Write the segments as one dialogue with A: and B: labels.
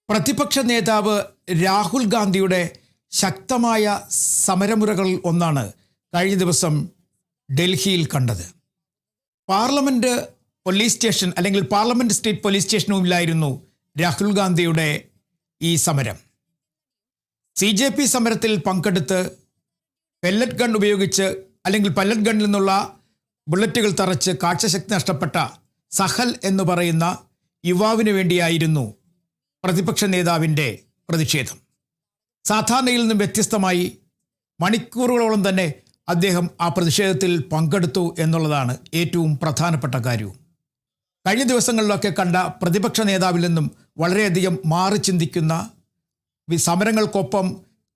A: പ്രതിപക്ഷ നേതാവ് രാഹുൽ ഗാന്ധിയുടെ ശക്തമായ സമരമുറകളിൽ ഒന്നാണ് കഴിഞ്ഞ ദിവസം ഡൽഹിയിൽ കണ്ടത്. പാർലമെൻറ്റ് പോലീസ് സ്റ്റേഷൻ അല്ലെങ്കിൽ പാർലമെൻറ്റ് സ്ട്രീറ്റ് പോലീസ് സ്റ്റേഷനുമില്ലായിരുന്നു രാഹുൽ ഗാന്ധിയുടെ ഈ സമരം. CJP സമരത്തിൽ പങ്കെടുത്ത് പെല്ലറ്റ് ഗൺ ഉപയോഗിച്ച് അല്ലെങ്കിൽ പെല്ലറ്റ് ഗണ്ണിൽ നിന്നുള്ള ബുള്ളറ്റുകൾ തറച്ച് കാഴ്ചശക്തി നഷ്ടപ്പെട്ട സഹൽ എന്ന് പറയുന്ന യുവാവിന് വേണ്ടിയായിരുന്നു പ്രതിപക്ഷ നേതാവിൻ്റെ പ്രതിഷേധം. സാധാരണയിൽ നിന്നും വ്യത്യസ്തമായി മണിക്കൂറുകളോളം തന്നെ അദ്ദേഹം ആ പ്രതിഷേധത്തിൽ പങ്കെടുത്തു എന്നുള്ളതാണ് ഏറ്റവും പ്രധാനപ്പെട്ട കാര്യവും. കഴിഞ്ഞ ദിവസങ്ങളിലൊക്കെ കണ്ട പ്രതിപക്ഷ നേതാവിൽ നിന്നും വളരെയധികം മാറി ചിന്തിക്കുന്ന, സമരങ്ങൾക്കൊപ്പം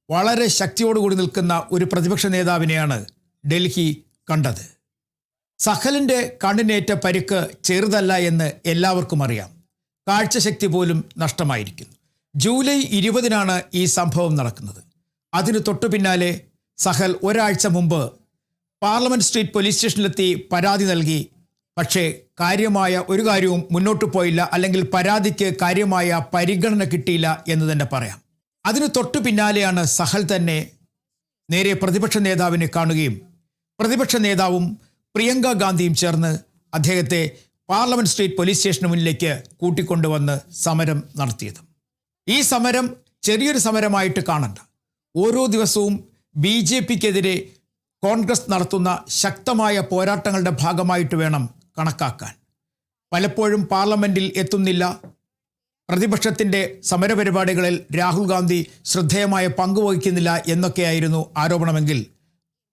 A: വളരെ ശക്തിയോടുകൂടി നിൽക്കുന്ന ഒരു പ്രതിപക്ഷ നേതാവിനെയാണ് ഡൽഹി കണ്ടത്. സഹലിൻ്റെ കണ്ണിനേറ്റ പരിക്ക് ചെറുതല്ല എന്ന് എല്ലാവർക്കും അറിയാം. കാഴ്ചശക്തി പോലും നഷ്ടമായിരിക്കുന്നു. ജൂലൈ 20-നാണ് ഈ സംഭവം നടക്കുന്നത്. അതിന് തൊട്ടു പിന്നാലെ സഹൽ ഒരാഴ്ച മുമ്പ് പാർലമെൻറ്റ് സ്ട്രീറ്റ് പോലീസ് സ്റ്റേഷനിലെത്തി പരാതി നൽകി. പക്ഷേ കാര്യമായ ഒരു കാര്യവും മുന്നോട്ട് പോയില്ല, അല്ലെങ്കിൽ പരാതിക്ക് കാര്യമായ പരിഗണന കിട്ടിയില്ല എന്ന് തന്നെ പറയാം. അതിന് തൊട്ടു പിന്നാലെയാണ് സഹൽ തന്നെ നേരെ പ്രതിപക്ഷ നേതാവിനെ കാണുകയും പ്രതിപക്ഷ നേതാവും പ്രിയങ്ക ഗാന്ധിയും ചേർന്ന് അദ്ദേഹത്തെ പാർലമെൻറ്റ് സ്ട്രീറ്റ് പോലീസ് സ്റ്റേഷന് മുന്നിലേക്ക് കൂട്ടിക്കൊണ്ടുവന്ന് സമരം നടത്തിയത്. ഈ സമരം ചെറിയൊരു സമരമായിട്ട് കാണണ്ട. ഓരോ ദിവസവും BJPക്കെതിരെ കോൺഗ്രസ് നടത്തുന്ന ശക്തമായ പോരാട്ടങ്ങളുടെ ഭാഗമായിട്ട് വേണം കണക്കാക്കാൻ. പലപ്പോഴും പാർലമെൻറ്റിൽ എത്തുന്നില്ല, പ്രതിപക്ഷത്തിൻ്റെ സമരപരിപാടികളിൽ രാഹുൽ ഗാന്ധി ശ്രദ്ധേയമായ പങ്കുവഹിക്കുന്നില്ല എന്നൊക്കെയായിരുന്നു ആരോപണമെങ്കിൽ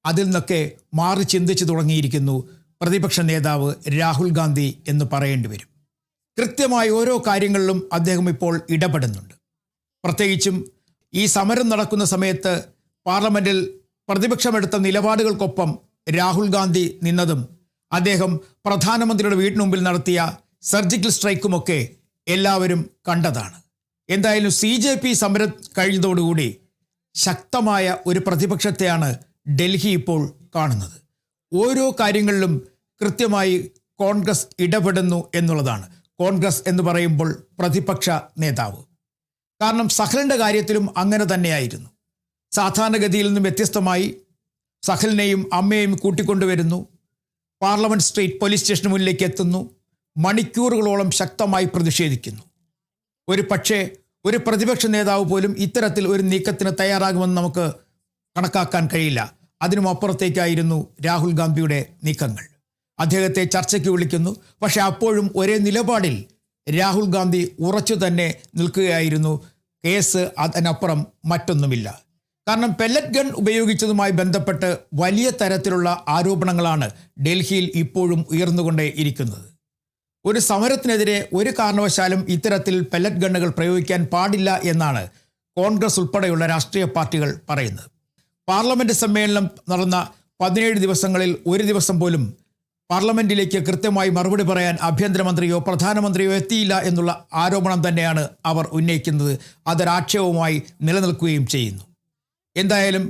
A: അതിൽ നിന്നൊക്കെ മാറി ചിന്തിച്ചു തുടങ്ങിയിരിക്കുന്നു പ്രതിപക്ഷ നേതാവ് രാഹുൽ ഗാന്ധി എന്ന് പറയേണ്ടി വരും. കൃത്യമായ ഓരോ കാര്യങ്ങളിലും അദ്ദേഹം ഇപ്പോൾ ഇടപെടുന്നുണ്ട്. പ്രത്യേകിച്ചും ഈ സമരം നടക്കുന്ന സമയത്ത് പാർലമെൻറ്റിൽ പ്രതിപക്ഷമെടുത്ത നിലപാടുകൾക്കൊപ്പം രാഹുൽ ഗാന്ധി നിന്നതും അദ്ദേഹം പ്രധാനമന്ത്രിയുടെ വീടിന് മുമ്പിൽ നടത്തിയ സർജിക്കൽ സ്ട്രൈക്കുമൊക്കെ എല്ലാവരും കണ്ടതാണ്. എന്തായാലും CJP സമരം കഴിഞ്ഞതോടുകൂടി ശക്തമായ ഒരു പ്രതിപക്ഷത്തെയാണ് ഡൽഹി ഇപ്പോൾ കാണുന്നത്. ഓരോ കാര്യങ്ങളിലും കൃത്യമായി കോൺഗ്രസ് ഇടപെടുന്നു എന്നുള്ളതാണ്. കോൺഗ്രസ് എന്ന് പറയുമ്പോൾ പ്രതിപക്ഷ നേതാവ്. കാരണം സഹലിൻ്റെ കാര്യത്തിലും അങ്ങനെ തന്നെയായിരുന്നു. സാധാരണഗതിയിൽ നിന്നും വ്യത്യസ്തമായി സഹലിനെയും അമ്മയെയും കൂട്ടിക്കൊണ്ടുവരുന്നു, പാർലമെൻറ്റ് സ്ട്രീറ്റ് പോലീസ് സ്റ്റേഷന് മുന്നിലേക്ക് എത്തുന്നു, മണിക്കൂറുകളോളം ശക്തമായി പ്രതിഷേധിക്കുന്നു. ഒരു പക്ഷേ ഒരു പ്രതിപക്ഷ നേതാവ് പോലും ഇത്തരത്തിൽ ഒരു നീക്കത്തിന് തയ്യാറാകുമെന്ന് നമുക്ക് കണക്കാക്കാൻ കഴിയില്ല. അതിനും അപ്പുറത്തേക്കായിരുന്നു രാഹുൽ ഗാന്ധിയുടെ നീക്കങ്ങൾ. അദ്ദേഹത്തെ ചർച്ചയ്ക്ക് വിളിക്കുന്നു, പക്ഷേ അപ്പോഴും ഒരേ നിലപാടിൽ രാഹുൽ ഗാന്ധി ഉറച്ചു തന്നെ നിൽക്കുകയായിരുന്നു. കേസ് അതിനപ്പുറം മറ്റൊന്നുമില്ല. കാരണം പെല്ലറ്റ് ഗൺ ഉപയോഗിച്ചതുമായി ബന്ധപ്പെട്ട് വലിയ തരത്തിലുള്ള ആരോപണങ്ങളാണ് ഡൽഹിയിൽ ഇപ്പോഴും ഉയർന്നുകൊണ്ടേ ഇരിക്കുന്നത്. ഒരു സമരത്തിനെതിരെ ഒരു കാരണവശാലും ഇത്തരത്തിൽ പെല്ലറ്റ് ഗണ്ണുകൾ പ്രയോഗിക്കാൻ പാടില്ല എന്നാണ് കോൺഗ്രസ് ഉൾപ്പെടെയുള്ള രാഷ്ട്രീയ പാർട്ടികൾ പറയുന്നത്. പാർലമെൻറ്റ് സമ്മേളനം നടന്ന 17 ദിവസങ്ങളിൽ ഒരു ദിവസം പോലും പാർലമെൻറ്റിലേക്ക് കൃത്യമായി മറുപടി പറയാൻ ആഭ്യന്തരമന്ത്രിയോ പ്രധാനമന്ത്രിയോ എത്തിയില്ല എന്നുള്ള ആരോപണം തന്നെയാണ് അവർ ഉന്നയിക്കുന്നത്. അതൊരാക്ഷേപവുമായി നിലനിൽക്കുകയും ചെയ്യുന്നു. എന്തായാലും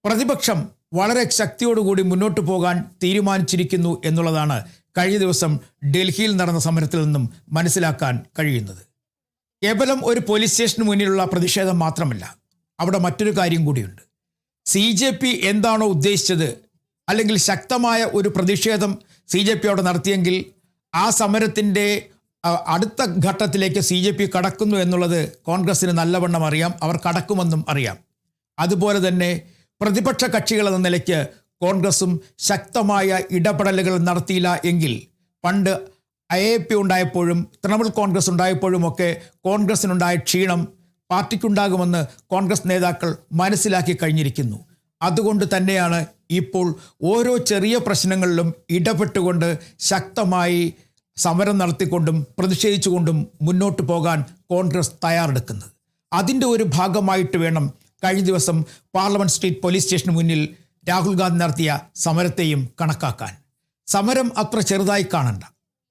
A: പ്രതിപക്ഷം വളരെ ശക്തിയോടുകൂടി മുന്നോട്ട് പോകാൻ തീരുമാനിച്ചിരിക്കുന്നു എന്നുള്ളതാണ് കഴിഞ്ഞ ദിവസം ഡൽഹിയിൽ നടന്ന സമരത്തിൽ നിന്നും മനസ്സിലാക്കാൻ കഴിയുന്നത്. കേവലം ഒരു പോലീസ് സ്റ്റേഷന് മുന്നിലുള്ള പ്രതിഷേധം മാത്രമല്ല, അവിടെ മറ്റൊരു കാര്യം കൂടിയുണ്ട്. CJP എന്താണോ ഉദ്ദേശിച്ചത്, അല്ലെങ്കിൽ ശക്തമായ ഒരു പ്രതിഷേധം CJP അവിടെ നടത്തിയെങ്കിൽ ആ സമരത്തിൻ്റെ അടുത്ത ഘട്ടത്തിലേക്ക് CJP കടക്കുന്നു എന്നുള്ളത് കോൺഗ്രസ്സിന് നല്ലവണ്ണം അറിയാം. അവർ കടക്കുമെന്നും അറിയാം. അതുപോലെ തന്നെ പ്രതിപക്ഷ കക്ഷികൾ എന്ന നിലയ്ക്ക് കോൺഗ്രസും ശക്തമായ ഇടപെടലുകൾ നടത്തിയില്ല എങ്കിൽ പണ്ട് AAP ഉണ്ടായപ്പോഴും തൃണമൂൽ കോൺഗ്രസ് ഉണ്ടായപ്പോഴുമൊക്കെ കോൺഗ്രസ്സിനുണ്ടായ ക്ഷീണം പാർട്ടിക്കുണ്ടാകുമെന്ന് കോൺഗ്രസ് നേതാക്കൾ മനസ്സിലാക്കി കഴിഞ്ഞിരിക്കുന്നു. അതുകൊണ്ട് തന്നെയാണ് ഇപ്പോൾ ഓരോ ചെറിയ പ്രശ്നങ്ങളിലും ഇടപെട്ടുകൊണ്ട് ശക്തമായി സമരം നടത്തിക്കൊണ്ടും പ്രതിഷേധിച്ചുകൊണ്ടും മുന്നോട്ട് പോകാൻ കോൺഗ്രസ് തയ്യാറെടുക്കുന്നത്. അതിൻ്റെ ഒരു ഭാഗമായിട്ട് വേണം കഴിഞ്ഞ ദിവസം പാർലമെൻറ്റ് സ്ട്രീറ്റ് പോലീസ് സ്റ്റേഷന് മുന്നിൽ രാഹുൽ ഗാന്ധി നടത്തിയ സമരത്തെയും കണക്കാക്കാൻ. സമരം അത്ര ചെറുതായി കാണണ്ട.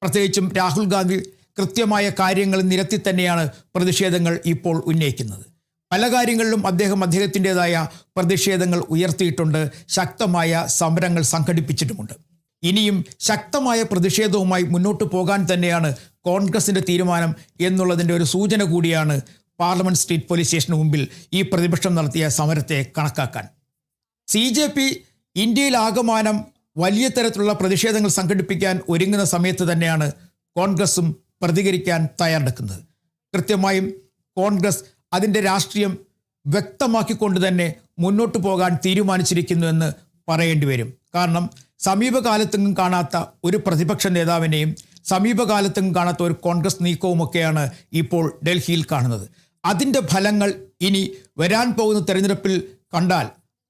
A: പ്രത്യേകിച്ചും രാഹുൽ ഗാന്ധി കൃത്യമായ കാര്യങ്ങൾ നിരത്തി തന്നെയാണ് പ്രതിഷേധങ്ങൾ ഇപ്പോൾ ഉന്നയിക്കുന്നത്. പല കാര്യങ്ങളിലും അദ്ദേഹത്തിൻ്റെതായ പ്രതിഷേധങ്ങൾ ഉയർത്തിയിട്ടുണ്ട്, ശക്തമായ സമരങ്ങൾ സംഘടിപ്പിച്ചിട്ടുമുണ്ട്. ഇനിയും ശക്തമായ പ്രതിഷേധവുമായി മുന്നോട്ട് പോകാൻ തന്നെയാണ് കോൺഗ്രസിൻ്റെ തീരുമാനം എന്നുള്ളതിൻ്റെ ഒരു സൂചന കൂടിയാണ് പാർലമെന്റ് സ്ട്രീറ്റ് പോലീസ് സ്റ്റേഷന് മുമ്പിൽ ഈ പ്രതിപക്ഷം നടത്തിയ സമരത്തെ കണക്കാക്കാൻ. CJP ഇന്ത്യയിലാകമാനം വലിയ തരത്തിലുള്ള പ്രതിഷേധങ്ങൾ സംഘടിപ്പിക്കാൻ ഒരുങ്ങുന്ന സമയത്ത് തന്നെയാണ് കോൺഗ്രസും പ്രതികരിക്കാൻ തയ്യാറെടുക്കുന്നത്. കൃത്യമായും കോൺഗ്രസ് അതിൻ്റെ രാഷ്ട്രീയം വ്യക്തമാക്കിക്കൊണ്ട് തന്നെ മുന്നോട്ട് പോകാൻ തീരുമാനിച്ചിരിക്കുന്നു എന്ന് പറയേണ്ടി വരും. കാരണം സമീപകാലത്തെങ്ങും കാണാത്ത ഒരു പ്രതിപക്ഷ നേതാവിനെയും സമീപകാലത്തെങ്ങും കാണാത്ത ഒരു കോൺഗ്രസ് നീക്കവുമൊക്കെയാണ് ഇപ്പോൾ ഡൽഹിയിൽ കാണുന്നത്. അതിൻ്റെ ഫലങ്ങൾ ഇനി വരാൻ പോകുന്ന തെരഞ്ഞെടുപ്പിൽ കണ്ടാൽ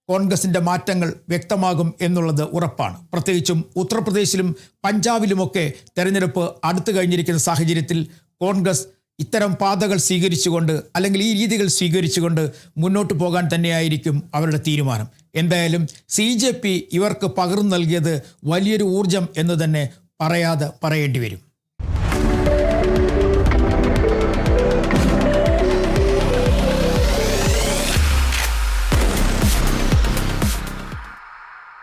A: കോൺഗ്രസിൻ്റെ മാറ്റങ്ങൾ വ്യക്തമാകും എന്നുള്ളത് ഉറപ്പാണ്. പ്രത്യേകിച്ചും ഉത്തർപ്രദേശിലും പഞ്ചാബിലുമൊക്കെ തെരഞ്ഞെടുപ്പ് അടുത്തു കഴിഞ്ഞിരിക്കുന്ന സാഹചര്യത്തിൽ കോൺഗ്രസ് ഇത്തരം പാതകൾ സ്വീകരിച്ചുകൊണ്ട് അല്ലെങ്കിൽ ഈ രീതികൾ സ്വീകരിച്ചുകൊണ്ട് മുന്നോട്ട് പോകാൻ തന്നെയായിരിക്കും അവരുടെ തീരുമാനം. എന്തായാലും CJP ഇവർക്ക് പകർന്നു നൽകിയത് വലിയൊരു ഊർജം എന്ന് തന്നെ പറയേണ്ടി വരും.